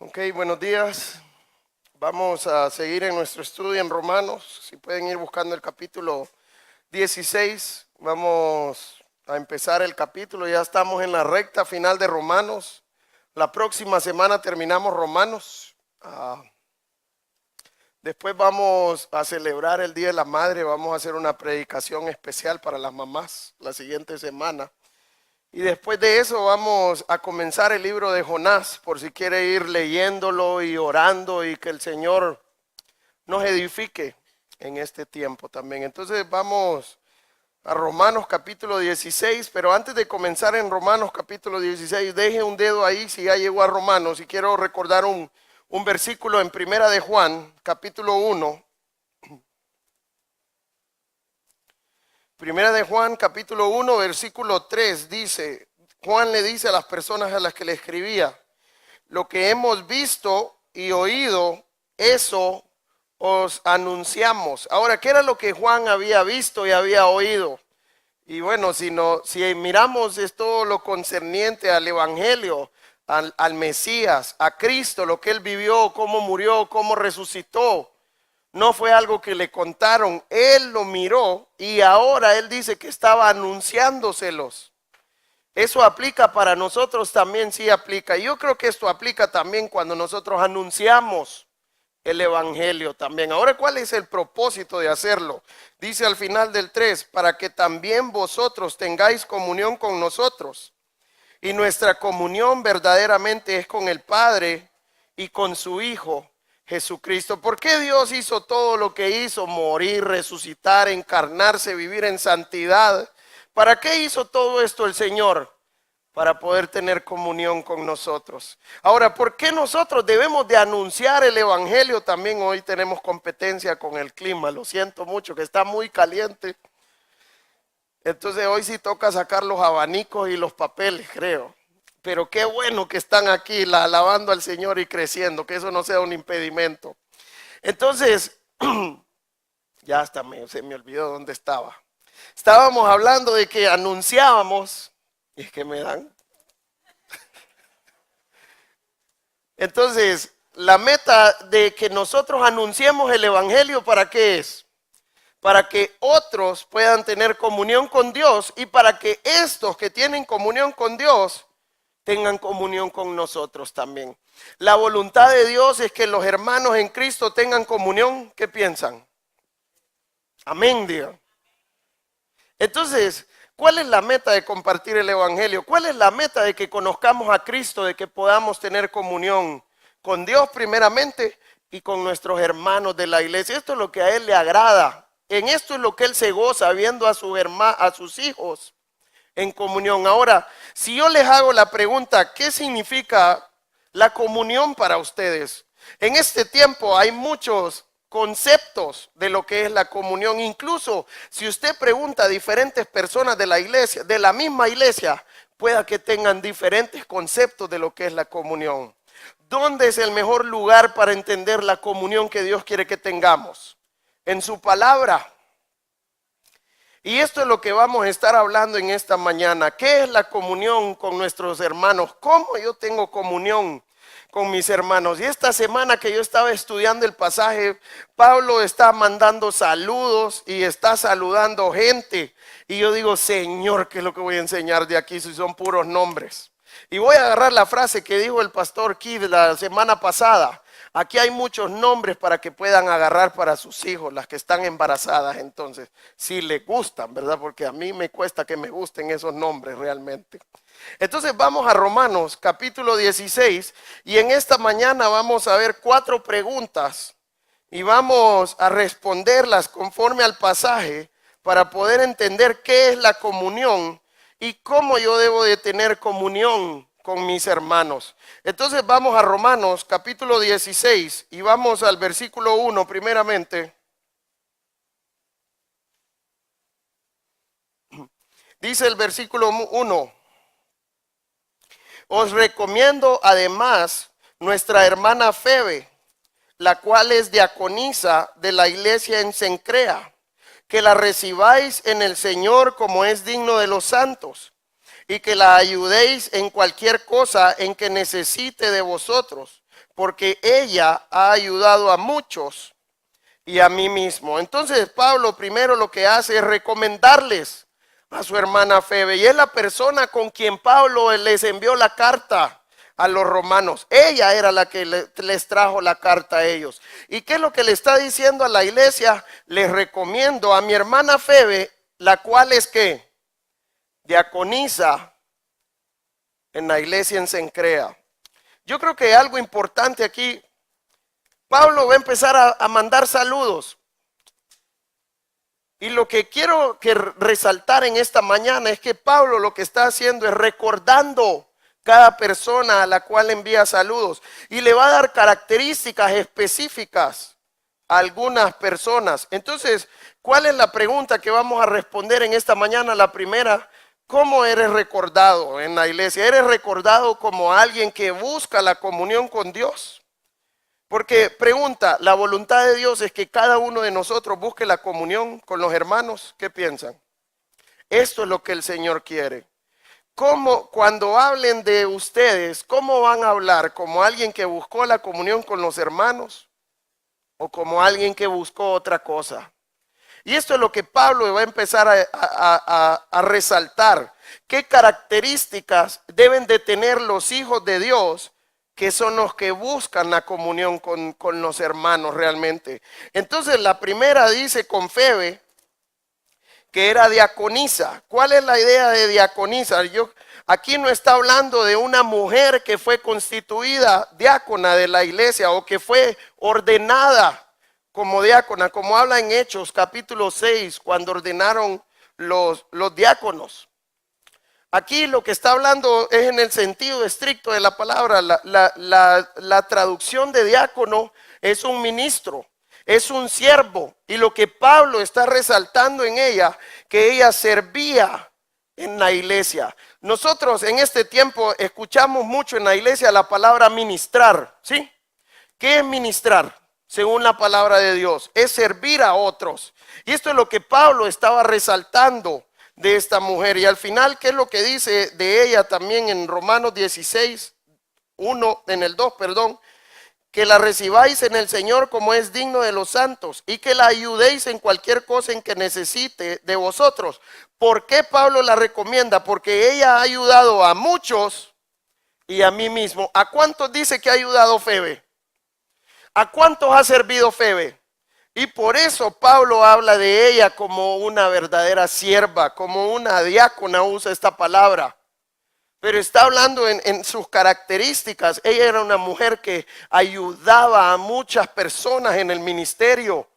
Ok, buenos días. Vamos a seguir en nuestro estudio en Romanos. Si pueden ir buscando el capítulo 16, vamos a empezar el capítulo. Ya estamos en la recta final de Romanos. La próxima semana terminamos Romanos. Después vamos a celebrar el Día de la Madre. Vamos a hacer una predicación especial para las mamás la siguiente semana. Y después de eso vamos a comenzar el libro de Jonás, por si quiere ir leyéndolo y orando y que el Señor nos edifique en este tiempo también. Entonces vamos a Romanos capítulo 16, pero antes de comenzar en Romanos capítulo 16, deje un dedo ahí si ya llegó a Romanos y quiero recordar un versículo en Primera de Juan, capítulo 1. Primera de Juan, capítulo 1, versículo 3, dice, Juan le dice a las personas a las que le escribía, lo que hemos visto y oído, eso os anunciamos. Ahora, ¿qué era lo que Juan había visto y había oído? Y bueno, si miramos esto lo concerniente al Evangelio, al Mesías, a Cristo, lo que él vivió, cómo murió, cómo resucitó, no fue algo que le contaron, él lo miró y ahora él dice que estaba anunciándoselos. Eso aplica para nosotros también, sí aplica. Yo creo que esto aplica también cuando nosotros anunciamos el Evangelio también. Ahora, ¿cuál es el propósito de hacerlo? Dice al final del 3, para que también vosotros tengáis comunión con nosotros. Y nuestra comunión verdaderamente es con el Padre y con su Hijo Jesucristo. ¿Por qué Dios hizo todo lo que hizo? Morir, resucitar, encarnarse, vivir en santidad. ¿Para qué hizo todo esto el Señor? Para poder tener comunión con nosotros. Ahora, ¿por qué nosotros debemos de anunciar el Evangelio? También hoy tenemos competencia con el clima. Lo siento mucho, que está muy caliente. Entonces hoy sí toca sacar los abanicos y los papeles, creo. Pero qué bueno que están aquí alabando al Señor y creciendo, que eso no sea un impedimento. Entonces, ya hasta se me olvidó dónde estaba. Estábamos hablando de que anunciábamos, y es que me dan. Entonces, la meta de que nosotros anunciemos el Evangelio, ¿para qué es? Para que otros puedan tener comunión con Dios y para que estos que tienen comunión con Dios tengan comunión con nosotros también. La voluntad de Dios es que los hermanos en Cristo tengan comunión. ¿Qué piensan? Amén, digan. Entonces, ¿cuál es la meta de compartir el Evangelio? ¿Cuál es la meta de que conozcamos a Cristo, de que podamos tener comunión con Dios primeramente y con nuestros hermanos de la iglesia? Esto es lo que a Él le agrada. En esto es lo que Él se goza, viendo a sus hijos en comunión. Ahora, si yo les hago la pregunta, ¿qué significa la comunión para ustedes? En este tiempo hay muchos conceptos de lo que es la comunión. Incluso si usted pregunta a diferentes personas de la iglesia, de la misma iglesia, pueda que tengan diferentes conceptos de lo que es la comunión. ¿Dónde es el mejor lugar para entender la comunión que Dios quiere que tengamos? En su palabra. Y esto es lo que vamos a estar hablando en esta mañana. ¿Qué es la comunión con nuestros hermanos? ¿Cómo yo tengo comunión con mis hermanos? Y esta semana que yo estaba estudiando el pasaje, Pablo está mandando saludos y está saludando gente. Y yo digo, Señor, ¿qué es lo que voy a enseñar de aquí si son puros nombres? Y voy a agarrar la frase que dijo el pastor Keith la semana pasada. Aquí hay muchos nombres para que puedan agarrar para sus hijos, las que están embarazadas. Entonces, si les gustan, ¿verdad? Porque a mí me cuesta que me gusten esos nombres realmente. Entonces vamos a Romanos capítulo 16 y en esta mañana vamos a ver 4 preguntas y vamos a responderlas conforme al pasaje para poder entender qué es la comunión y cómo yo debo de tener comunión con mis hermanos. Entonces vamos a Romanos capítulo 16 y vamos al versículo 1 primeramente. Dice el versículo 1. Os recomiendo además nuestra hermana Febe, la cual es diaconisa de la iglesia en Cencrea, que la recibáis en el Señor como es digno de los santos, y que la ayudéis en cualquier cosa en que necesite de vosotros, porque ella ha ayudado a muchos y a mí mismo. Entonces Pablo primero lo que hace es recomendarles a su hermana Febe, y es la persona con quien Pablo les envió la carta a los romanos. Ella era la que les trajo la carta a ellos. ¿Y qué es lo que le está diciendo a la iglesia? Les recomiendo a mi hermana Febe, la cual es que diaconiza en la iglesia en Cencrea. Yo creo que algo importante aquí, Pablo va a empezar a mandar saludos. Y lo que quiero resaltar en esta mañana es que Pablo lo que está haciendo es recordando cada persona a la cual envía saludos. Y le va a dar características específicas a algunas personas. Entonces, ¿cuál es la pregunta que vamos a responder en esta mañana? La primera, ¿cómo eres recordado en la iglesia? ¿Eres recordado como alguien que busca la comunión con Dios? Porque pregunta, la voluntad de Dios es que cada uno de nosotros busque la comunión con los hermanos. ¿Qué piensan? Esto es lo que el Señor quiere. ¿Cómo, cuando hablen de ustedes, cómo van a hablar? ¿Como alguien que buscó la comunión con los hermanos? ¿O como alguien que buscó otra cosa? Y esto es lo que Pablo va a empezar a resaltar. ¿Qué características deben de tener los hijos de Dios, que son los que buscan la comunión con los hermanos realmente? Entonces la primera dice con Febe, que era diaconisa. ¿Cuál es la idea de diaconisa? Aquí no está hablando de una mujer que fue constituida diácona de la iglesia o que fue ordenada como diácona, como habla en Hechos capítulo 6, cuando ordenaron los diáconos. Aquí lo que está hablando es en el sentido estricto de la palabra. La traducción de diácono es un ministro, es un siervo. Y lo que Pablo está resaltando en ella, que ella servía en la iglesia. Nosotros en este tiempo escuchamos mucho en la iglesia la palabra ministrar, ¿sí? ¿Qué es ministrar? Según la palabra de Dios, es servir a otros. Y esto es lo que Pablo estaba resaltando de esta mujer. Y al final, ¿qué es lo que dice de ella también en Romanos 16, 1, en el 2, perdón? Que la recibáis en el Señor como es digno de los santos y que la ayudéis en cualquier cosa en que necesite de vosotros. ¿Por qué Pablo la recomienda? Porque ella ha ayudado a muchos y a mí mismo. ¿A cuántos dice que ha ayudado Febe? ¿A cuántos ha servido Febe? Y por eso Pablo habla de ella como una verdadera sierva, como una diácona, usa esta palabra. Pero está hablando en sus características. Ella era una mujer que ayudaba a muchas personas en el ministerio.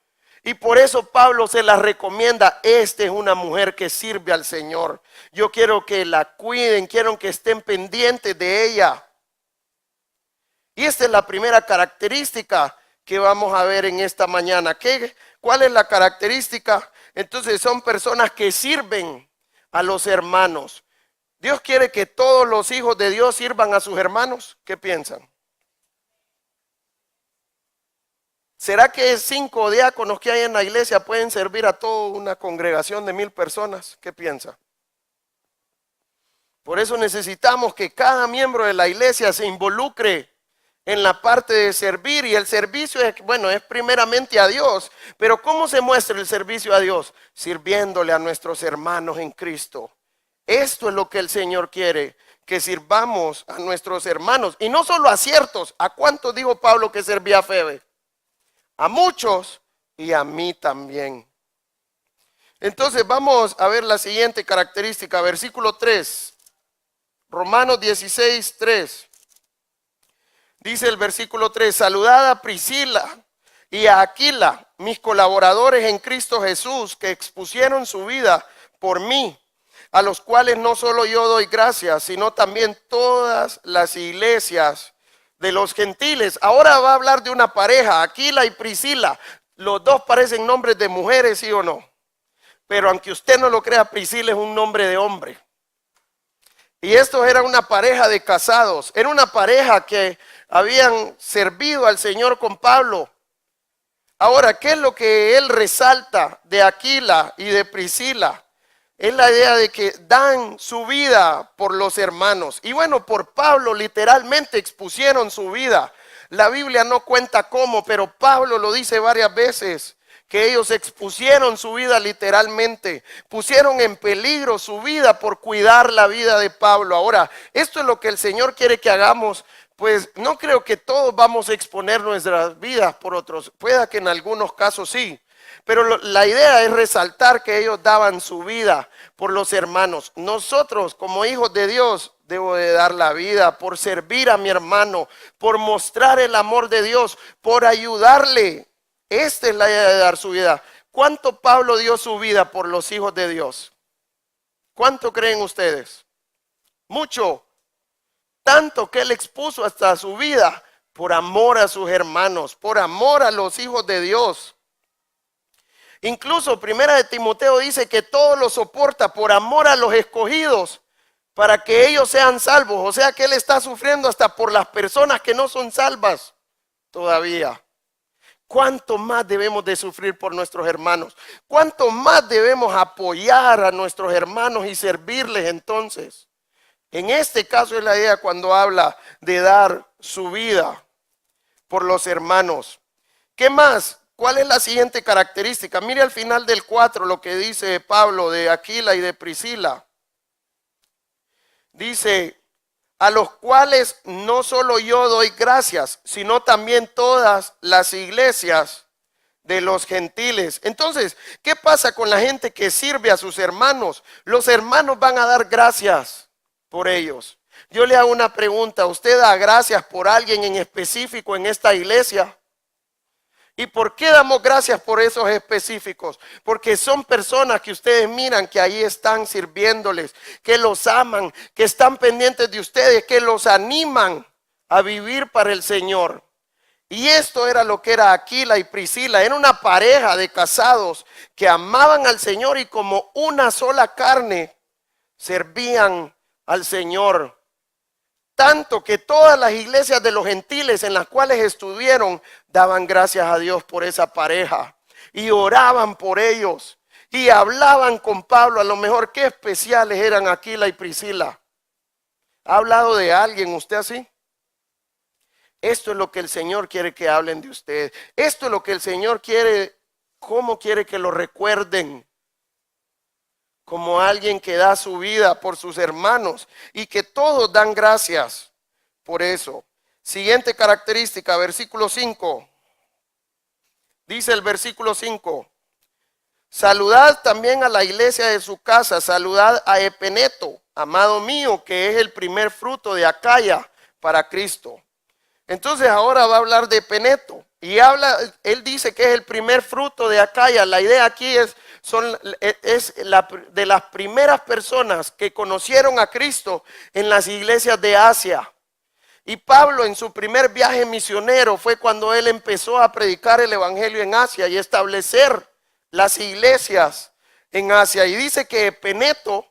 Y por eso Pablo se la recomienda. Esta es una mujer que sirve al Señor. Yo quiero que la cuiden, quiero que estén pendientes de ella. Y esta es la primera característica que vamos a ver en esta mañana. ¿Cuál es la característica? Entonces son personas que sirven a los hermanos. Dios quiere que todos los hijos de Dios sirvan a sus hermanos. ¿Qué piensan? ¿Será que 5 diáconos que hay en la iglesia pueden servir a toda una congregación de 1000 personas? ¿Qué piensa? Por eso necesitamos que cada miembro de la iglesia se involucre en la parte de servir. Y el servicio es, bueno, es primeramente a Dios. Pero ¿cómo se muestra el servicio a Dios? Sirviéndole a nuestros hermanos en Cristo. Esto es lo que el Señor quiere, que sirvamos a nuestros hermanos. Y no solo a ciertos. ¿A cuántos dijo Pablo que servía a Febe? A muchos y a mí también. Entonces vamos a ver la siguiente característica. Versículo 3. Romanos 16, 3. Dice el versículo 3, saludad a Priscila y a Aquila, mis colaboradores en Cristo Jesús, que expusieron su vida por mí, a los cuales no solo yo doy gracias, sino también todas las iglesias de los gentiles. Ahora va a hablar de una pareja, Aquila y Priscila. Los dos parecen nombres de mujeres, ¿sí o no? Pero aunque usted no lo crea, Priscila es un nombre de hombre. Y estos era una pareja de casados, era una pareja que habían servido al Señor con Pablo. Ahora, ¿qué es lo que él resalta de Aquila y de Priscila? Es la idea de que dan su vida por los hermanos. Y bueno, por Pablo literalmente expusieron su vida. La Biblia no cuenta cómo, pero Pablo lo dice varias veces, que ellos expusieron su vida literalmente, pusieron en peligro su vida por cuidar la vida de Pablo. Ahora, esto es lo que el Señor quiere que hagamos. Pues no creo que todos vamos a exponer nuestras vidas por otros, pueda que en algunos casos sí, pero la idea es resaltar que ellos daban su vida por los hermanos. Nosotros como hijos de Dios debo de dar la vida por servir a mi hermano, por mostrar el amor de Dios, por ayudarle. Esta es la idea de dar su vida. ¿Cuánto Pablo dio su vida por los hijos de Dios? ¿Cuánto creen ustedes? Mucho. Tanto que él expuso hasta su vida por amor a sus hermanos, por amor a los hijos de Dios. Incluso Primera de Timoteo dice que todo lo soporta por amor a los escogidos para que ellos sean salvos. O sea que él está sufriendo hasta por las personas que no son salvas todavía. ¿Cuánto más debemos de sufrir por nuestros hermanos? ¿Cuánto más debemos apoyar a nuestros hermanos y servirles entonces? En este caso es la idea cuando habla de dar su vida por los hermanos. ¿Qué más? ¿Cuál es la siguiente característica? Mire al final del 4 lo que dice Pablo de Aquila y de Priscila. Dice, a los cuales no solo yo doy gracias, sino también todas las iglesias de los gentiles. Entonces, ¿qué pasa con la gente que sirve a sus hermanos? Los hermanos van a dar gracias por ellos. Yo le hago una pregunta, ¿usted da gracias por alguien en específico en esta iglesia? ¿Y por qué damos gracias por esos específicos? Porque son personas que ustedes miran que ahí están sirviéndoles, que los aman, que están pendientes de ustedes, que los animan a vivir para el Señor. Y esto era lo que era Aquila y Priscila. Era una pareja de casados que amaban al Señor y como una sola carne servían al Señor. Tanto que todas las iglesias de los gentiles en las cuales estuvieron daban gracias a Dios por esa pareja y oraban por ellos y hablaban con Pablo. A lo mejor qué especiales eran Aquila y Priscila. ¿Ha hablado de alguien usted así? Esto es lo que el Señor quiere que hablen de usted. Esto es lo que el Señor quiere, cómo quiere que lo recuerden. Como alguien que da su vida por sus hermanos y que todos dan gracias por eso. Siguiente característica, versículo 5. Dice el versículo 5. Saludad también a la iglesia de su casa, saludad a Epeneto, amado mío, que es el primer fruto de Acaya para Cristo. Entonces ahora va a hablar de Epeneto y él dice que es el primer fruto de Acaya. La idea aquí es de las primeras personas que conocieron a Cristo en las iglesias de Asia. Y Pablo en su primer viaje misionero fue cuando él empezó a predicar el evangelio en Asia y establecer las iglesias en Asia. Y dice que Epeneto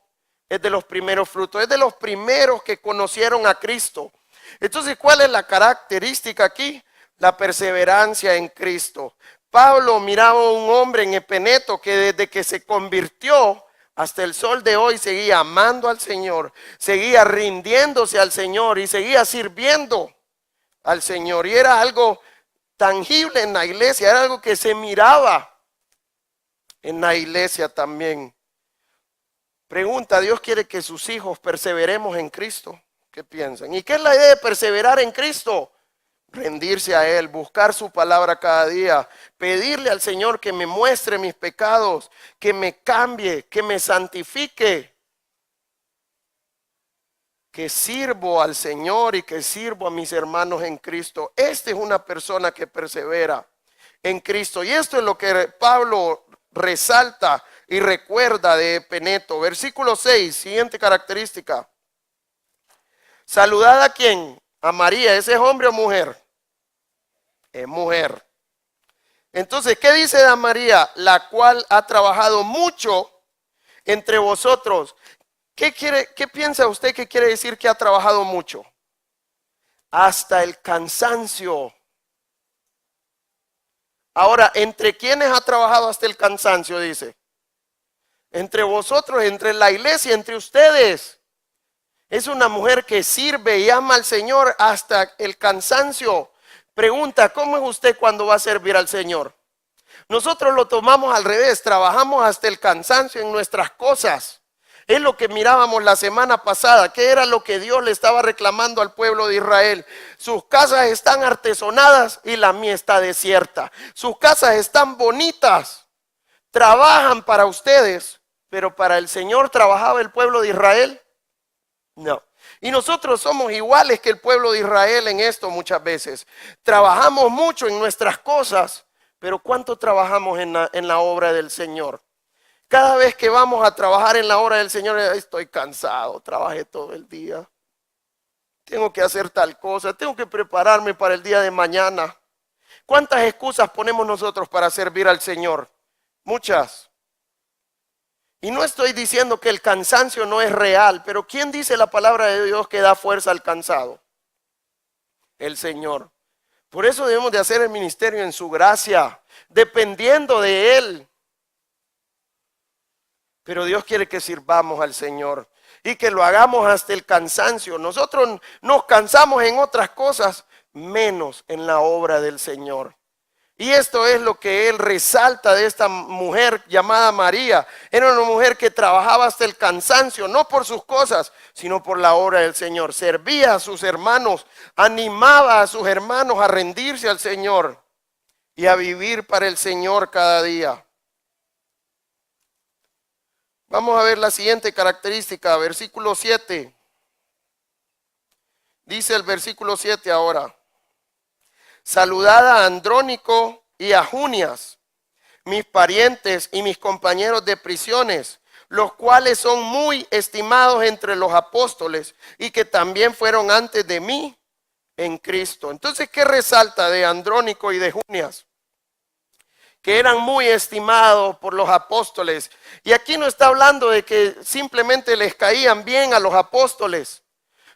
es de los primeros frutos, es de los primeros que conocieron a Cristo. Entonces, ¿cuál es la característica aquí? La perseverancia en Cristo. Pablo miraba a un hombre en Epeneto que desde que se convirtió hasta el sol de hoy seguía amando al Señor, seguía rindiéndose al Señor y seguía sirviendo al Señor. Y era algo tangible en la iglesia, era algo que se miraba en la iglesia también. Pregunta, ¿Dios quiere que sus hijos perseveremos en Cristo? ¿Qué piensan? ¿Y qué es la idea de perseverar en Cristo? Rendirse a Él, buscar su palabra cada día, pedirle al Señor que me muestre mis pecados, que me cambie, que me santifique, que sirvo al Señor y que sirvo a mis hermanos en Cristo. Esta es una persona que persevera en Cristo. Y esto es lo que Pablo resalta y recuerda de Epeneto. Versículo 6, siguiente característica. Saludad a quién? A María. ¿Ese es hombre o mujer? Es mujer. Entonces, ¿qué dice de María? La cual ha trabajado mucho entre vosotros. ¿Qué piensa usted que quiere decir que ha trabajado mucho? Hasta el cansancio. Ahora, ¿entre quiénes ha trabajado hasta el cansancio? Dice. Entre vosotros, entre la iglesia, entre ustedes. Es una mujer que sirve y ama al Señor hasta el cansancio. Pregunta, ¿cómo es usted cuando va a servir al Señor? Nosotros lo tomamos al revés, trabajamos hasta el cansancio en nuestras cosas. Es lo que mirábamos la semana pasada, que era lo que Dios le estaba reclamando al pueblo de Israel. Sus casas están artesonadas y la mía está desierta. Sus casas están bonitas, trabajan para ustedes, pero para el Señor trabajaba el pueblo de Israel. No. Y nosotros somos iguales que el pueblo de Israel en esto muchas veces. Trabajamos mucho en nuestras cosas, pero ¿cuánto trabajamos en la obra del Señor? Cada vez que vamos a trabajar en la obra del Señor, estoy cansado, trabajé todo el día. Tengo que hacer tal cosa, tengo que prepararme para el día de mañana. ¿Cuántas excusas ponemos nosotros para servir al Señor? Muchas. Y no estoy diciendo que el cansancio no es real, pero ¿quién dice la palabra de Dios que da fuerza al cansado? El Señor. Por eso debemos de hacer el ministerio en su gracia, dependiendo de Él. Pero Dios quiere que sirvamos al Señor y que lo hagamos hasta el cansancio. Nosotros nos cansamos en otras cosas, menos en la obra del Señor. Y esto es lo que Él resalta de esta mujer llamada María. Era una mujer que trabajaba hasta el cansancio, no por sus cosas, sino por la obra del Señor. Servía a sus hermanos, animaba a sus hermanos a rendirse al Señor y a vivir para el Señor cada día. Vamos a ver la siguiente característica, versículo 7. Dice el versículo 7 ahora. Saludad a Andrónico y a Junias, mis parientes y mis compañeros de prisiones, los cuales son muy estimados entre los apóstoles y que también fueron antes de mí en Cristo. Entonces, ¿qué resalta de Andrónico y de Junias? Que eran muy estimados por los apóstoles. Y aquí no está hablando de que simplemente les caían bien a los apóstoles,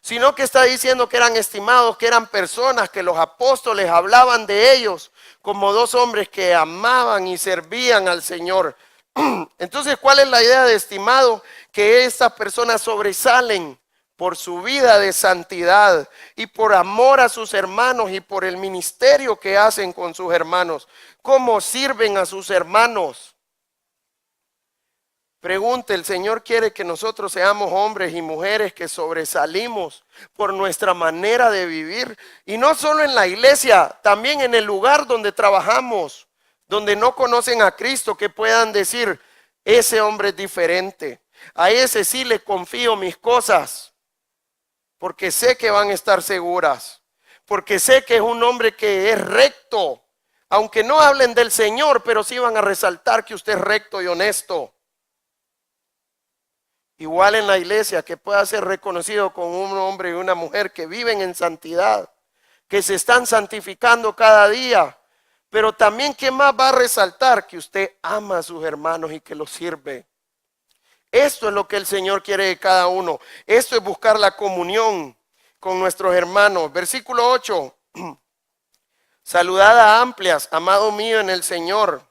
sino que está diciendo que eran estimados, que eran personas que los apóstoles hablaban de ellos como dos hombres que amaban y servían al Señor. Entonces, ¿cuál es la idea de estimado? Que estas personas sobresalen por su vida de santidad y por amor a sus hermanos y por el ministerio que hacen con sus hermanos. ¿Cómo sirven a sus hermanos? Pregunte, el Señor quiere que nosotros seamos hombres y mujeres que sobresalimos por nuestra manera de vivir. Y no solo en la iglesia, también en el lugar donde trabajamos, donde no conocen a Cristo, que puedan decir, ese hombre es diferente. A ese sí le confío mis cosas, porque sé que van a estar seguras, porque sé que es un hombre que es recto. Aunque no hablen del Señor, pero sí van a resaltar que usted es recto y honesto. Igual en la iglesia, que pueda ser reconocido como un hombre y una mujer que viven en santidad, que se están santificando cada día. Pero también, ¿qué más va a resaltar? Que usted ama a sus hermanos y que los sirve. Esto es lo que el Señor quiere de cada uno. Esto es buscar la comunión con nuestros hermanos. Versículo 8. Saludad a Amplias, amado mío en el Señor.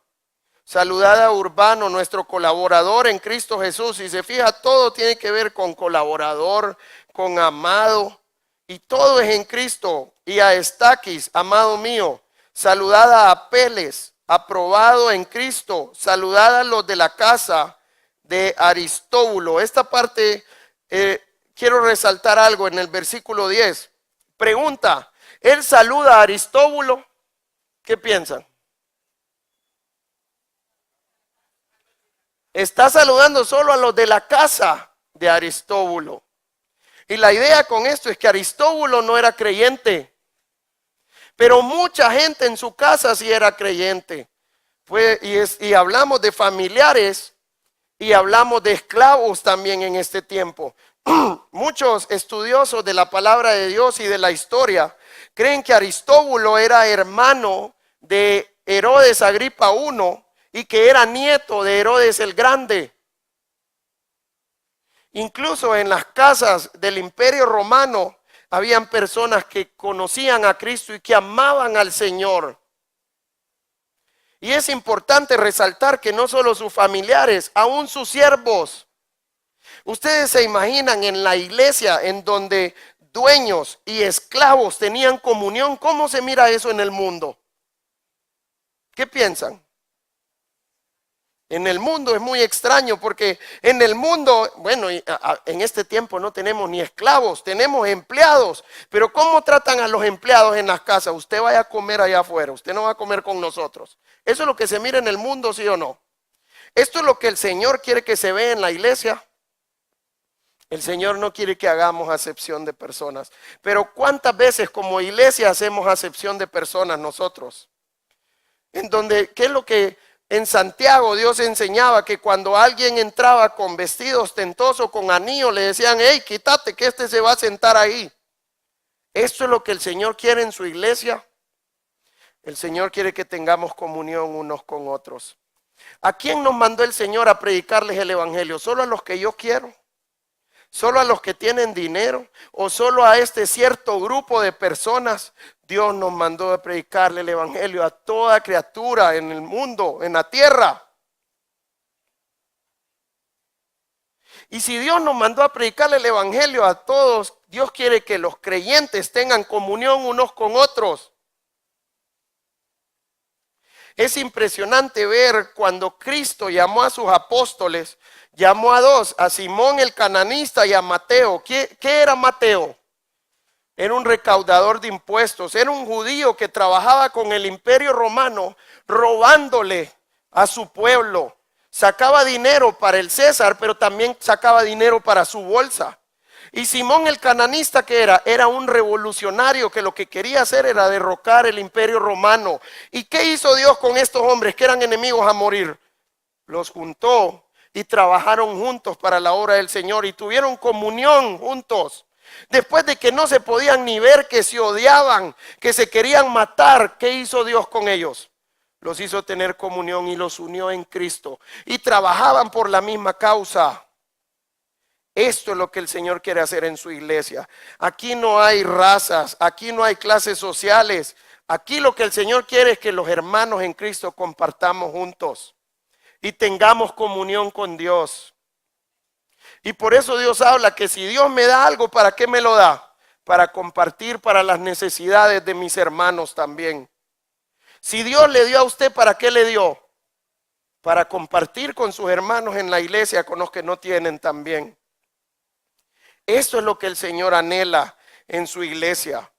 Saludad a Urbano, nuestro colaborador en Cristo Jesús. Si se fija, todo tiene que ver con colaborador, con amado, y todo es en Cristo. Y a Estaquis, amado mío. Saludad a Apeles, aprobado en Cristo. Saludad a los de la casa de Aristóbulo. Esta parte quiero resaltar algo en el versículo 10. Pregunta, ¿él saluda a Aristóbulo? ¿Qué piensan? Está saludando solo a los de la casa de Aristóbulo. Y la idea con esto es que Aristóbulo no era creyente, pero mucha gente en su casa sí era creyente. Y hablamos de familiares y hablamos de esclavos también en este tiempo. Muchos estudiosos de la palabra de Dios y de la historia creen que Aristóbulo era hermano de Herodes Agripa I y que era nieto de Herodes el Grande. Incluso en las casas del Imperio Romano habían personas que conocían a Cristo y que amaban al Señor. Y es importante resaltar que no solo sus familiares, aún sus siervos. Ustedes se imaginan en la iglesia en donde dueños y esclavos tenían comunión. ¿Cómo se mira eso en el mundo? ¿Qué piensan? En el mundo es muy extraño porque en el mundo, bueno, en este tiempo no tenemos ni esclavos, tenemos empleados. Pero ¿cómo tratan a los empleados en las casas? Usted vaya a comer allá afuera, usted no va a comer con nosotros. ¿Eso es lo que se mira en el mundo, sí o no? Esto es lo que el Señor quiere que se vea en la iglesia. El Señor no quiere que hagamos acepción de personas. Pero ¿cuántas veces como iglesia hacemos acepción de personas nosotros? En donde, ¿qué es lo que en Santiago Dios enseñaba? Que cuando alguien entraba con vestido ostentoso, con anillo, le decían, hey, quítate que este se va a sentar ahí. Esto es lo que el Señor quiere en su iglesia. El Señor quiere que tengamos comunión unos con otros. ¿A quién nos mandó el Señor a predicarles el evangelio? ¿Solo a los que yo quiero? ¿Solo a los que tienen dinero? ¿O solo a este cierto grupo de personas? Dios nos mandó a predicarle el evangelio a toda criatura en el mundo, en la tierra. Y si Dios nos mandó a predicarle el evangelio a todos, Dios quiere que los creyentes tengan comunión unos con otros. Es impresionante ver cuando Cristo llamó a sus apóstoles, llamó a dos, a Simón el cananista y a Mateo. ¿Qué era Mateo? Era un recaudador de impuestos, era un judío que trabajaba con el imperio romano, robándole a su pueblo. Sacaba dinero para el César, pero también sacaba dinero para su bolsa. Y Simón el cananista, ¿qué era? Era un revolucionario que lo que quería hacer era derrocar el imperio romano. ¿Y qué hizo Dios con estos hombres que eran enemigos a morir? Los juntó y trabajaron juntos para la obra del Señor y tuvieron comunión juntos. Después de que no se podían ni ver, que se odiaban, que se querían matar, ¿qué hizo Dios con ellos? Los hizo tener comunión y los unió en Cristo. Y trabajaban por la misma causa. Esto es lo que el Señor quiere hacer en su iglesia. Aquí no hay razas, aquí no hay clases sociales. Aquí lo que el Señor quiere es que los hermanos en Cristo compartamos juntos y tengamos comunión con Dios. Y por eso Dios habla que si Dios me da algo, ¿para qué me lo da? Para compartir para las necesidades de mis hermanos también. Si Dios le dio a usted, ¿para qué le dio? Para compartir con sus hermanos en la iglesia, con los que no tienen también. Eso es lo que el Señor anhela en su iglesia.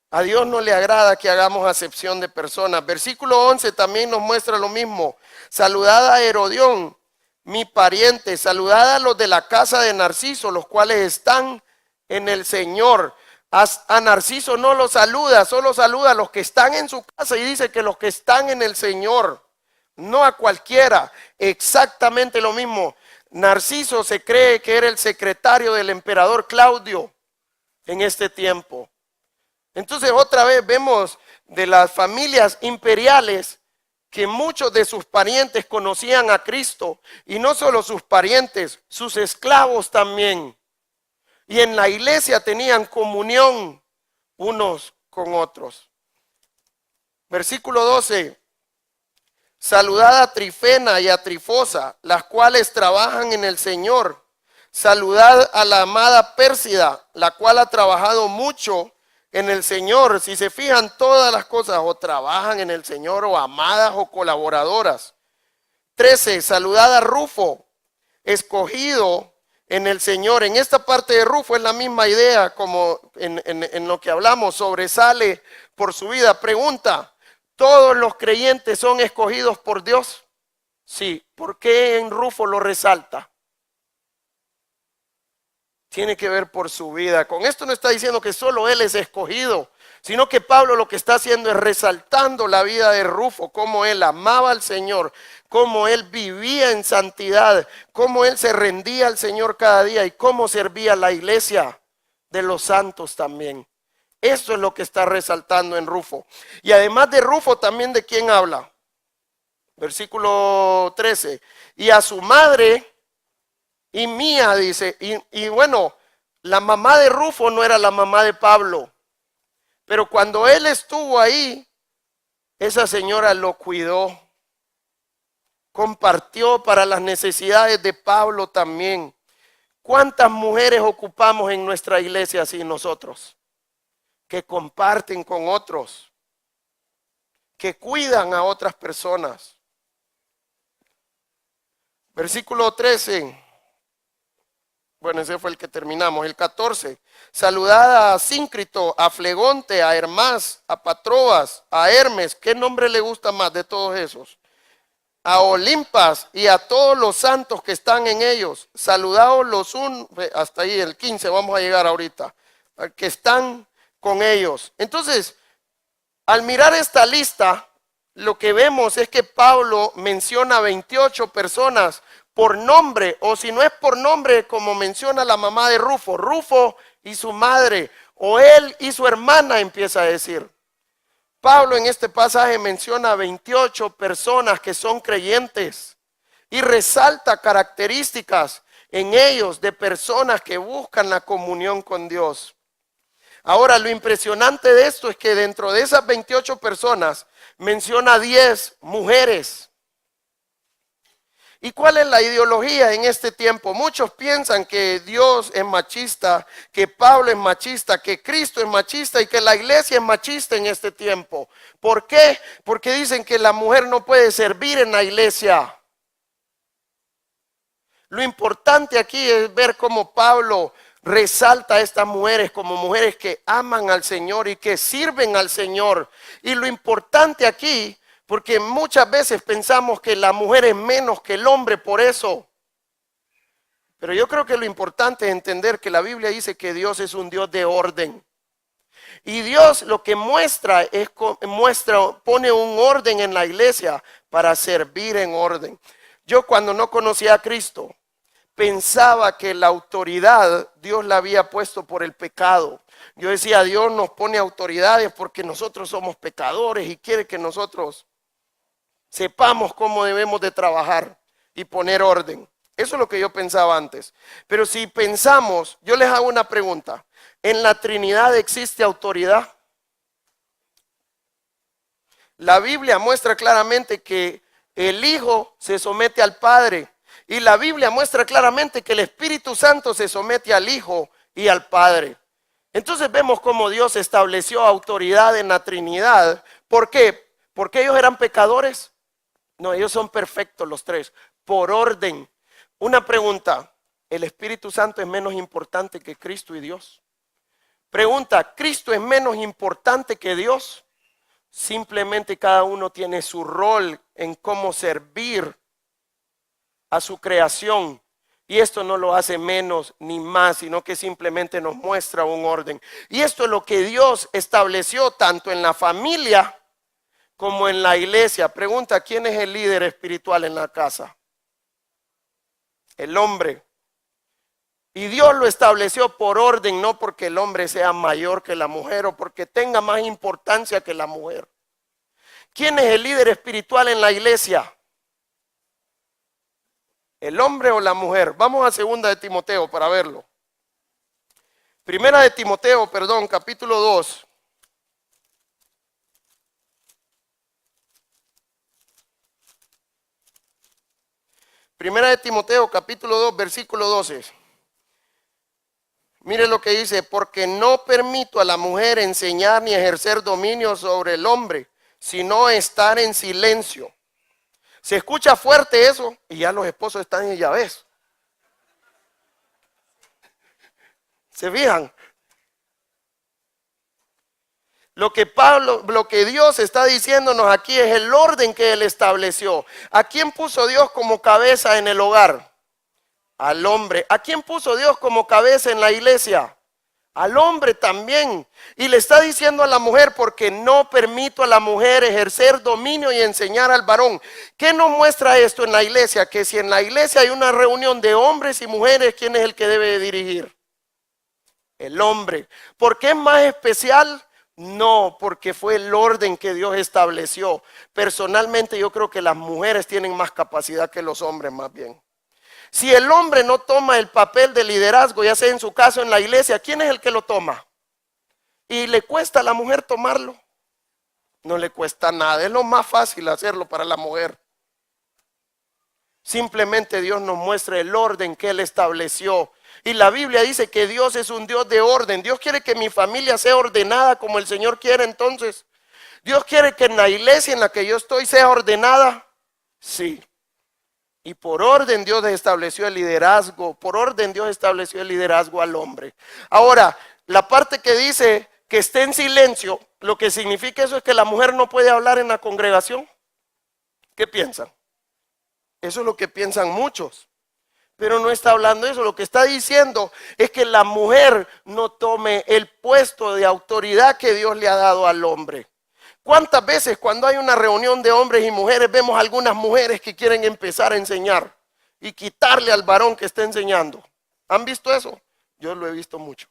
A Dios no le agrada que hagamos acepción de personas. Versículo 11 también nos muestra lo mismo. Saludad a Herodión, mi pariente, saludad a los de la casa de Narciso, los cuales están en el Señor. A Narciso no lo saluda, solo saluda a los que están en su casa y dice que los que están en el Señor, no a cualquiera. Exactamente lo mismo. Narciso se cree que era el secretario del emperador Claudio en este tiempo. Entonces otra vez vemos de las familias imperiales que muchos de sus parientes conocían a Cristo, y no solo sus parientes, sus esclavos también. Y en la iglesia tenían comunión unos con otros. Versículo 12. Saludad a Trifena y a Trifosa, las cuales trabajan en el Señor. Saludad a la amada Pérsida, la cual ha trabajado mucho en el Señor. Si se fijan, todas las cosas o trabajan en el Señor, o amadas o colaboradoras. 13. Saludad a Rufo, escogido en el Señor. En esta parte de Rufo es la misma idea como en lo que hablamos, sobresale por su vida. Pregunta: ¿todos los creyentes son escogidos por Dios? Sí. ¿Por qué en Rufo lo resalta? Tiene que ver por su vida. Con esto no está diciendo que solo él es escogido, sino que Pablo lo que está haciendo es resaltando la vida de Rufo, cómo él amaba al Señor, cómo él vivía en santidad, cómo él se rendía al Señor cada día y cómo servía a la iglesia de los santos también. Eso es lo que está resaltando en Rufo. Y además de Rufo, también ¿de quién habla? Versículo 13. Y a su madre y mía, dice. Y bueno, la mamá de Rufo no era la mamá de Pablo. Pero cuando él estuvo ahí, esa señora lo cuidó. Compartió para las necesidades de Pablo también. ¿Cuántas mujeres ocupamos en nuestra iglesia así nosotros? Que comparten con otros, que cuidan a otras personas. Versículo 13. Bueno, ese fue el que terminamos. El 14. Saludad a Síncrito, a Flegonte, a Hermás, a Patrobas, a Hermes. ¿Qué nombre le gusta más de todos esos? A Olimpas y a todos los santos que están en ellos. Saludaos los unos, hasta ahí el 15, vamos a llegar ahorita, que están con ellos. Entonces, al mirar esta lista, lo que vemos es que Pablo menciona 28 personas por nombre, o si no es por nombre, como menciona la mamá de Rufo, Rufo y su madre, o él y su hermana, empieza a decir. Pablo en este pasaje menciona 28 personas que son creyentes y resalta características en ellos de personas que buscan la comunión con Dios. Ahora, lo impresionante de esto es que dentro de esas 28 personas menciona 10 mujeres. ¿Y cuál es la ideología en este tiempo? Muchos piensan que Dios es machista, que Pablo es machista, que Cristo es machista y que la iglesia es machista en este tiempo. ¿Por qué? Porque dicen que la mujer no puede servir en la iglesia. Lo importante aquí es ver cómo Pablo resalta a estas mujeres como mujeres que aman al Señor y que sirven al Señor. Y lo importante aquí, porque muchas veces pensamos que la mujer es menos que el hombre por eso. Pero yo creo que lo importante es entender que la Biblia dice que Dios es un Dios de orden. Y Dios lo que muestra es pone un orden en la iglesia para servir en orden. Yo cuando no conocía a Cristo, pensaba que la autoridad Dios la había puesto por el pecado. Yo decía, Dios nos pone autoridades porque nosotros somos pecadores y quiere que nosotros sepamos cómo debemos de trabajar y poner orden. Eso es lo que yo pensaba antes. Pero si pensamos, yo les hago una pregunta. ¿En la Trinidad existe autoridad? La Biblia muestra claramente que el Hijo se somete al Padre. Y la Biblia muestra claramente que el Espíritu Santo se somete al Hijo y al Padre. Entonces vemos cómo Dios estableció autoridad en la Trinidad. ¿Por qué? ¿Porque ellos eran pecadores? No, ellos son perfectos los tres, por orden. Una pregunta, ¿el Espíritu Santo es menos importante que Cristo y Dios? Pregunta, ¿Cristo es menos importante que Dios? Simplemente cada uno tiene su rol en cómo servir a su creación. Y esto no lo hace menos ni más, sino que simplemente nos muestra un orden. Y esto es lo que Dios estableció tanto en la familia como en la iglesia. Pregunta, ¿quién es el líder espiritual en la casa? El hombre. Y Dios lo estableció por orden, no porque el hombre sea mayor que la mujer o porque tenga más importancia que la mujer. ¿Quién es el líder espiritual en la iglesia? ¿El hombre o la mujer? Vamos a segunda de Timoteo para verlo. Primera de Timoteo, perdón, capítulo 2. Primera de Timoteo, capítulo 2, versículo 12. Mire lo que dice, porque no permito a la mujer enseñar ni ejercer dominio sobre el hombre, sino estar en silencio. Se escucha fuerte eso y ya los esposos están en llaves. ¿Se fijan? Lo que Dios está diciéndonos aquí es el orden que Él estableció. ¿A quién puso Dios como cabeza en el hogar? Al hombre. ¿A quién puso Dios como cabeza en la iglesia? Al hombre también. Y le está diciendo a la mujer, porque no permito a la mujer ejercer dominio y enseñar al varón. ¿Qué nos muestra esto en la iglesia? Que si en la iglesia hay una reunión de hombres y mujeres, ¿quién es el que debe dirigir? El hombre. ¿Por qué es más especial? No, porque fue el orden que Dios estableció. Personalmente yo creo que las mujeres tienen más capacidad que los hombres más bien. Si el hombre no toma el papel de liderazgo, ya sea en su caso en la iglesia, ¿quién es el que lo toma? ¿Y le cuesta a la mujer tomarlo? No le cuesta nada, es lo más fácil hacerlo para la mujer. Simplemente Dios nos muestra el orden que Él estableció. Y la Biblia dice que Dios es un Dios de orden. Dios quiere que mi familia sea ordenada como el Señor quiere. Entonces, Dios quiere que en la iglesia en la que yo estoy sea ordenada. Sí. Y por orden Dios estableció el liderazgo. Por orden Dios estableció el liderazgo al hombre. Ahora, la parte que dice que esté en silencio, lo que significa eso es que la mujer no puede hablar en la congregación. ¿Qué piensan? Eso es lo que piensan muchos. Pero no está hablando eso. Lo que está diciendo es que la mujer no tome el puesto de autoridad que Dios le ha dado al hombre. ¿Cuántas veces cuando hay una reunión de hombres y mujeres vemos algunas mujeres que quieren empezar a enseñar y quitarle al varón que está enseñando? ¿Han visto eso? Yo lo he visto mucho.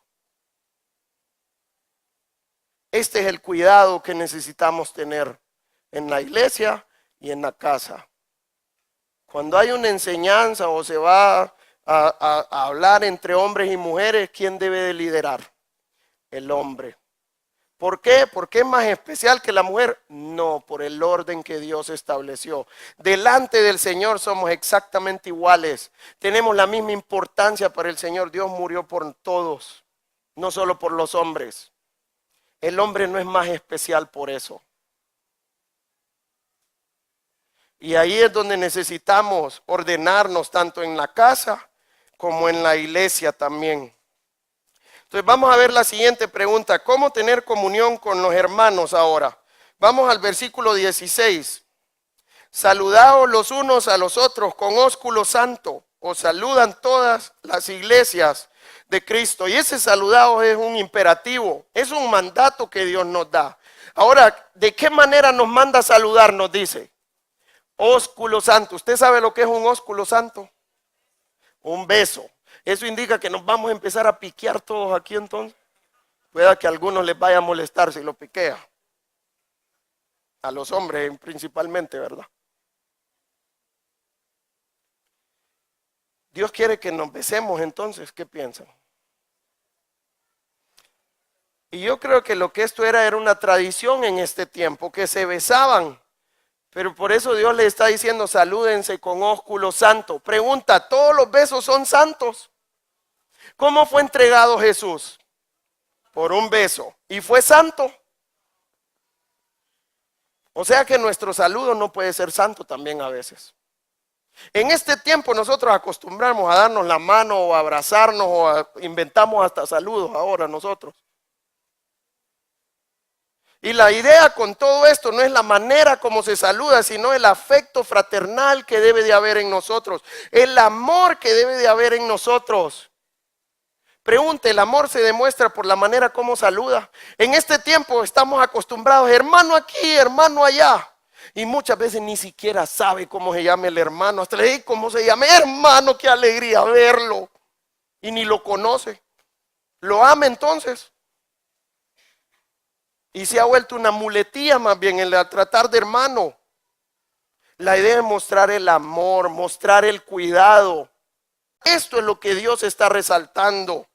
Este es el cuidado que necesitamos tener en la iglesia y en la casa. Cuando hay una enseñanza o se va a hablar entre hombres y mujeres, ¿quién debe de liderar? El hombre. ¿Por qué? ¿Por qué es más especial que la mujer? No, por el orden que Dios estableció. Delante del Señor somos exactamente iguales. Tenemos la misma importancia para el Señor. Dios murió por todos, no solo por los hombres. El hombre no es más especial por eso. Y ahí es donde necesitamos ordenarnos tanto en la casa como en la iglesia también. Entonces vamos a ver la siguiente pregunta. ¿Cómo tener comunión con los hermanos ahora? Vamos al versículo 16. Saludaos los unos a los otros con ósculo santo. Os saludan todas las iglesias de Cristo. Y ese saludaos es un imperativo. Es un mandato que Dios nos da. Ahora, ¿de qué manera nos manda a saludar? Nos dice. Ósculo santo. ¿Usted sabe lo que es un ósculo santo? Un beso. Eso indica que nos vamos a empezar a piquear todos aquí entonces. Pueda que a algunos les vaya a molestar si lo piquea. A los hombres principalmente, ¿verdad? Dios quiere que nos besemos entonces. ¿Qué piensan? Y yo creo que lo que esto era una tradición en este tiempo, que se besaban. Pero por eso Dios le está diciendo, salúdense con ósculo santo. Pregunta, ¿todos los besos son santos? ¿Cómo fue entregado Jesús? Por un beso. ¿Y fue santo? O sea que nuestro saludo no puede ser santo también a veces. En este tiempo nosotros acostumbramos a darnos la mano o a abrazarnos o inventamos hasta saludos ahora nosotros. Y la idea con todo esto no es la manera como se saluda, sino el afecto fraternal que debe de haber en nosotros, el amor que debe de haber en nosotros. Pregunte, ¿el amor se demuestra por la manera como saluda? En este tiempo estamos acostumbrados, hermano aquí, hermano allá. Y muchas veces ni siquiera sabe cómo se llama el hermano. Hasta le digo cómo se llama, hermano, qué alegría verlo. Y ni lo conoce. ¿Lo ama entonces? Y se ha vuelto una muletilla más bien el tratar de hermano. La idea es mostrar el amor, mostrar el cuidado. Esto es lo que Dios está resaltando.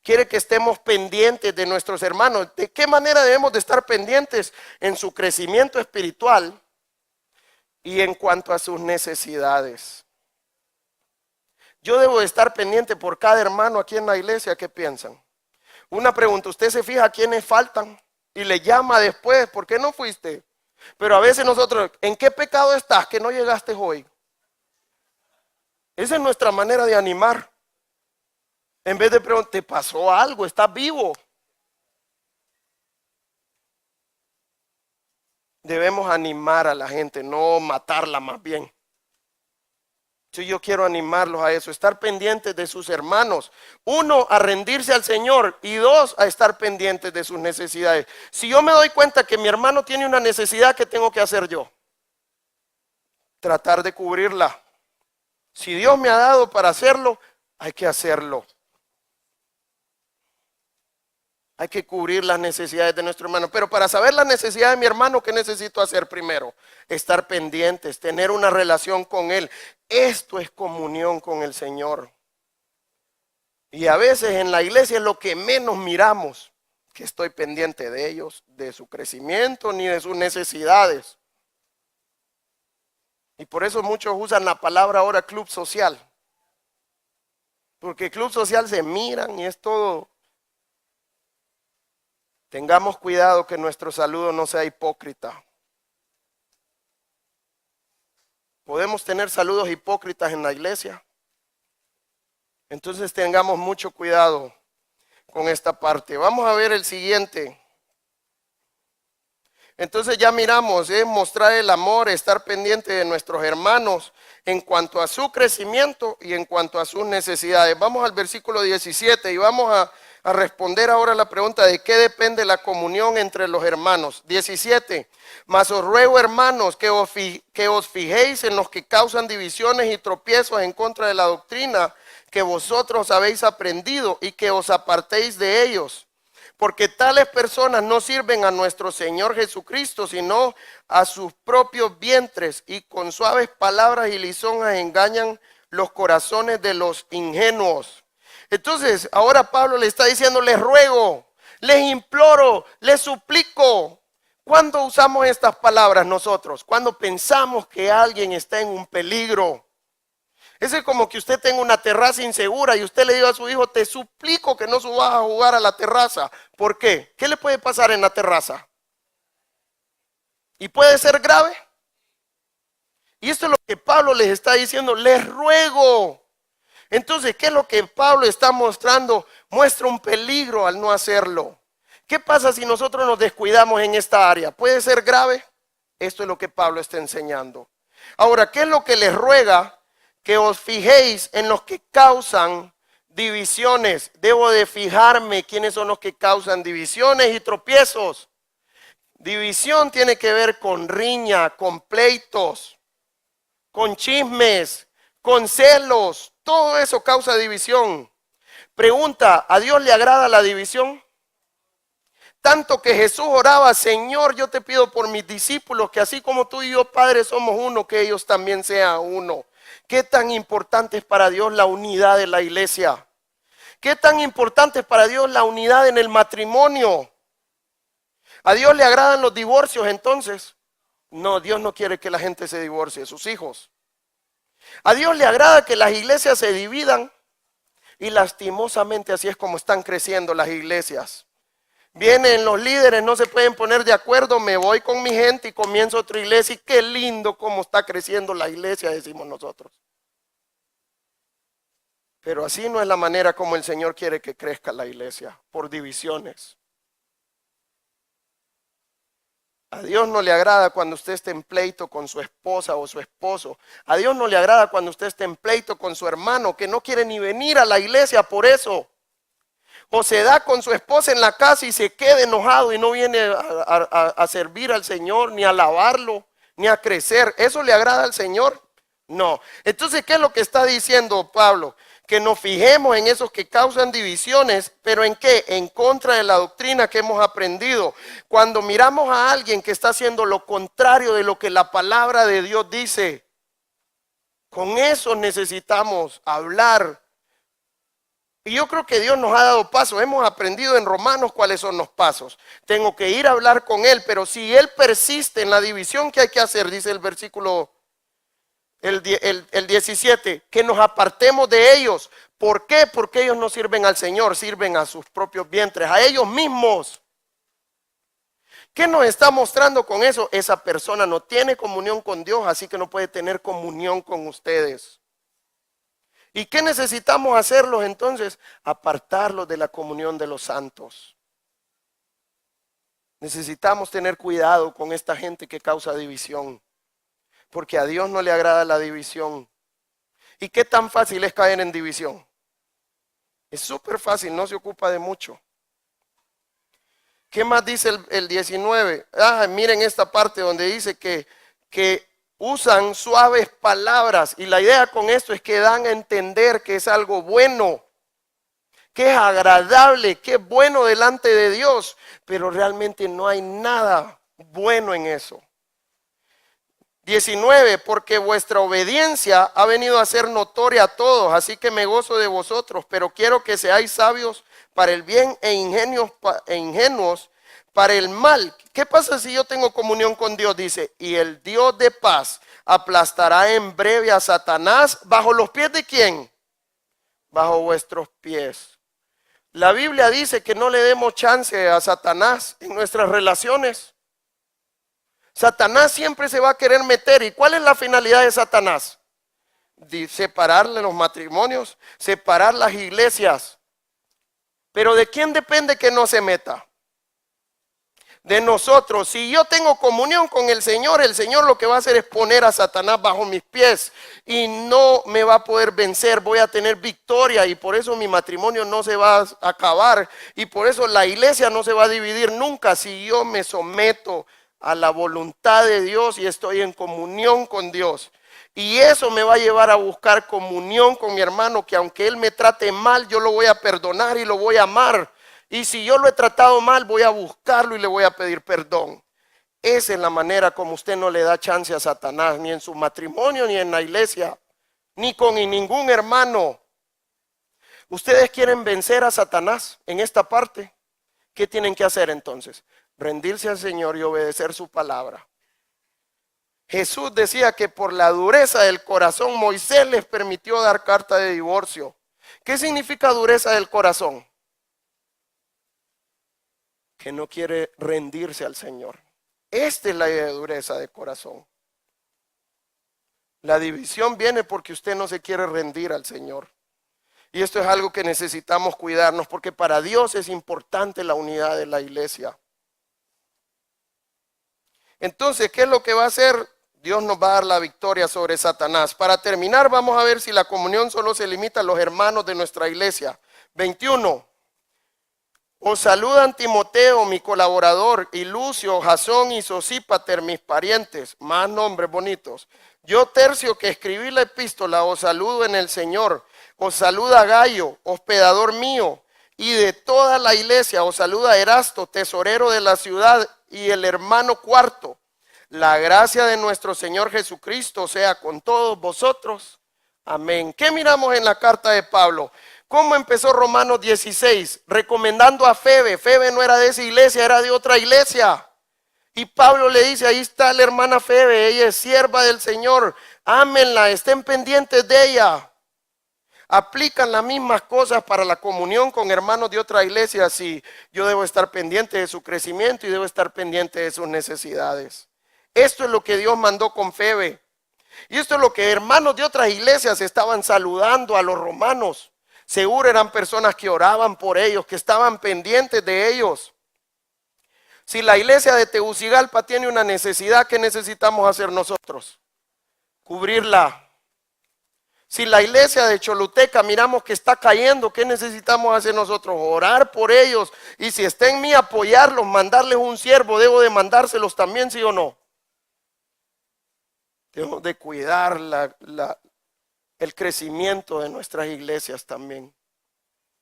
Quiere que estemos pendientes de nuestros hermanos. ¿De qué manera debemos de estar pendientes? En su crecimiento espiritual y en cuanto a sus necesidades. Yo debo de estar pendiente por cada hermano aquí en la iglesia. ¿Qué piensan? Una pregunta, ¿usted se fija a quiénes faltan? Y le llama después, ¿por qué no fuiste? Pero a veces nosotros, ¿en qué pecado estás que no llegaste hoy? Esa es nuestra manera de animar. En vez de preguntar, ¿te pasó algo? ¿Estás vivo? Debemos animar a la gente, no matarla más bien. Si yo quiero animarlos a eso, estar pendientes de sus hermanos. Uno, a rendirse al Señor. Y dos, a estar pendientes de sus necesidades. Si yo me doy cuenta que mi hermano tiene una necesidad, ¿qué tengo que hacer yo? Tratar de cubrirla. Si Dios me ha dado para hacerlo, hay que hacerlo. Hay que cubrir las necesidades de nuestro hermano. Pero para saber la necesidad de mi hermano, ¿qué necesito hacer primero? Estar pendientes, tener una relación con él. Esto es comunión con el Señor. Y a veces en la iglesia es lo que menos miramos, que estoy pendiente de ellos, de su crecimiento, ni de sus necesidades. Y por eso muchos usan la palabra ahora club social. Porque club social se miran y es todo. Tengamos cuidado que nuestro saludo no sea hipócrita. Podemos tener saludos hipócritas en la iglesia. Entonces tengamos mucho cuidado con esta parte. Vamos a ver el siguiente. Entonces ya miramos, es mostrar el amor, estar pendiente de nuestros hermanos en cuanto a su crecimiento y en cuanto a sus necesidades. Vamos al versículo 17 y vamos a responder ahora la pregunta de qué depende la comunión entre los hermanos. 17. Mas os ruego, hermanos, que os fijéis en los que causan divisiones y tropiezos en contra de la doctrina que vosotros habéis aprendido y que os apartéis de ellos. Porque tales personas no sirven a nuestro Señor Jesucristo, sino a sus propios vientres, y con suaves palabras y lisonjas engañan los corazones de los ingenuos. Entonces, ahora Pablo le está diciendo, les ruego, les imploro, les suplico. ¿Cuándo usamos estas palabras nosotros? Cuando pensamos que alguien está en un peligro. Eso es como que usted tenga una terraza insegura y usted le diga a su hijo, te suplico que no subas a jugar a la terraza. ¿Por qué? ¿Qué le puede pasar en la terraza? ¿Y puede ser grave? Y esto es lo que Pablo les está diciendo, les ruego. Entonces, ¿qué es lo que Pablo está mostrando? Muestra un peligro al no hacerlo. ¿Qué pasa si nosotros nos descuidamos en esta área? ¿Puede ser grave? Esto es lo que Pablo está enseñando. Ahora, ¿qué es lo que les ruega? Que os fijéis en los que causan divisiones. Debo de fijarme quiénes son los que causan divisiones y tropiezos. División tiene que ver con riña, con pleitos, con chismes, con celos. Todo eso causa división. Pregunta, ¿a Dios le agrada la división? Tanto que Jesús oraba, Señor, yo te pido por mis discípulos, que así como tú y yo, Padre, somos uno, que ellos también sean uno. ¿Qué tan importante es para Dios la unidad de la iglesia? ¿Qué tan importante es para Dios la unidad en el matrimonio? ¿A Dios le agradan los divorcios entonces? No, Dios no quiere que la gente se divorcie, sus hijos. ¿A Dios le agrada que las iglesias se dividan? Y lastimosamente así es como están creciendo las iglesias. Vienen los líderes, no se pueden poner de acuerdo, me voy con mi gente y comienzo otra iglesia y qué lindo cómo está creciendo la iglesia, decimos nosotros. Pero así no es la manera como el Señor quiere que crezca la iglesia, por divisiones. A Dios no le agrada cuando usted esté en pleito con su esposa o su esposo. A Dios no le agrada cuando usted esté en pleito con su hermano que no quiere ni venir a la iglesia por eso. O se da con su esposa en la casa y se queda enojado y no viene a servir al Señor, ni a alabarlo, ni a crecer. ¿Eso le agrada al Señor? No. Entonces, ¿qué es lo que está diciendo Pablo? Que nos fijemos en esos que causan divisiones, pero ¿en qué? En contra de la doctrina que hemos aprendido. Cuando miramos a alguien que está haciendo lo contrario de lo que la palabra de Dios dice, con eso necesitamos hablar. Y yo creo que Dios nos ha dado pasos. Hemos aprendido en Romanos cuáles son los pasos. Tengo que ir a hablar con Él, pero si Él persiste en la división, ¿qué hay que hacer? Dice el versículo, el 17, que nos apartemos de ellos. ¿Por qué? Porque ellos no sirven al Señor, sirven a sus propios vientres, a ellos mismos. ¿Qué nos está mostrando con eso? Esa persona no tiene comunión con Dios, así que no puede tener comunión con ustedes. ¿Y qué necesitamos hacerlos entonces? Apartarlos de la comunión de los santos. Necesitamos tener cuidado con esta gente que causa división, porque a Dios no le agrada la división. ¿Y qué tan fácil es caer en división? Es súper fácil, no se ocupa de mucho. ¿Qué más dice el 19? Miren esta parte donde dice que usan suaves palabras, y la idea con esto es que dan a entender que es algo bueno, que es agradable, que es bueno delante de Dios, pero realmente no hay nada bueno en eso. 19, porque vuestra obediencia ha venido a ser notoria a todos, así que me gozo de vosotros, pero quiero que seáis sabios para el bien e ingenuos para el mal. ¿Qué pasa si yo tengo comunión con Dios? Dice, y el Dios de paz aplastará en breve a Satanás. ¿Bajo los pies de quién? Bajo vuestros pies. La Biblia dice que no le demos chance a Satanás en nuestras relaciones. Satanás siempre se va a querer meter. ¿Y cuál es la finalidad de Satanás? Separar los matrimonios, separar las iglesias. Pero ¿de quién depende que no se meta? De nosotros. Si yo tengo comunión con el Señor lo que va a hacer es poner a Satanás bajo mis pies y no me va a poder vencer. Voy a tener victoria y por eso mi matrimonio no se va a acabar y por eso la iglesia no se va a dividir nunca si yo me someto a la voluntad de Dios y estoy en comunión con Dios. Y eso me va a llevar a buscar comunión con mi hermano, que aunque él me trate mal, yo lo voy a perdonar y lo voy a amar. Y si yo lo he tratado mal, voy a buscarlo y le voy a pedir perdón. Esa es la manera como usted no le da chance a Satanás, ni en su matrimonio, ni en la iglesia, ni con ningún hermano. ¿Ustedes quieren vencer a Satanás en esta parte? ¿Qué tienen que hacer entonces? Rendirse al Señor y obedecer su palabra. Jesús decía que por la dureza del corazón Moisés les permitió dar carta de divorcio. ¿Qué significa dureza del corazón? Que no quiere rendirse al Señor. Esta es la dureza de corazón. La división viene porque usted no se quiere rendir al Señor. Y esto es algo que necesitamos cuidarnos porque para Dios es importante la unidad de la iglesia. Entonces, ¿qué es lo que va a hacer? Dios nos va a dar la victoria sobre Satanás. Para terminar, vamos a ver si la comunión solo se limita a los hermanos de nuestra iglesia. 21. Os saludan Timoteo, mi colaborador, y Lucio, Jasón y Sosípater, mis parientes, más nombres bonitos. Yo, Tercio, que escribí la epístola, os saludo en el Señor. Os saluda Gayo, hospedador mío, y de toda la iglesia. Os saluda Erasto, tesorero de la ciudad, y el hermano Cuarto. La gracia de nuestro Señor Jesucristo sea con todos vosotros. Amén. ¿Qué miramos en la carta de Pablo? ¿Cómo empezó Romanos 16? Recomendando a Febe. Febe no era de esa iglesia, era de otra iglesia. Y Pablo le dice, ahí está la hermana Febe, ella es sierva del Señor. Ámenla, estén pendientes de ella. Aplican las mismas cosas para la comunión con hermanos de otra iglesia. Sí, yo debo estar pendiente de su crecimiento y debo estar pendiente de sus necesidades. Esto es lo que Dios mandó con Febe. Y esto es lo que hermanos de otras iglesias estaban saludando a los romanos. Seguro eran personas que oraban por ellos, que estaban pendientes de ellos. Si la iglesia de Tegucigalpa tiene una necesidad, ¿qué necesitamos hacer nosotros? Cubrirla. Si la iglesia de Choluteca miramos que está cayendo, ¿qué necesitamos hacer nosotros? Orar por ellos. Y si está en mí apoyarlos, mandarles un siervo, ¿debo de mandárselos también, sí o no? Debemos de cuidar el crecimiento de nuestras iglesias también.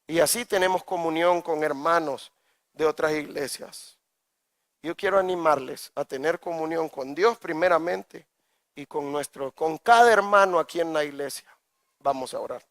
Y así tenemos comunión con hermanos de otras iglesias. Yo quiero animarles a tener comunión con Dios primeramente y con cada hermano aquí en la iglesia. Vamos a orar.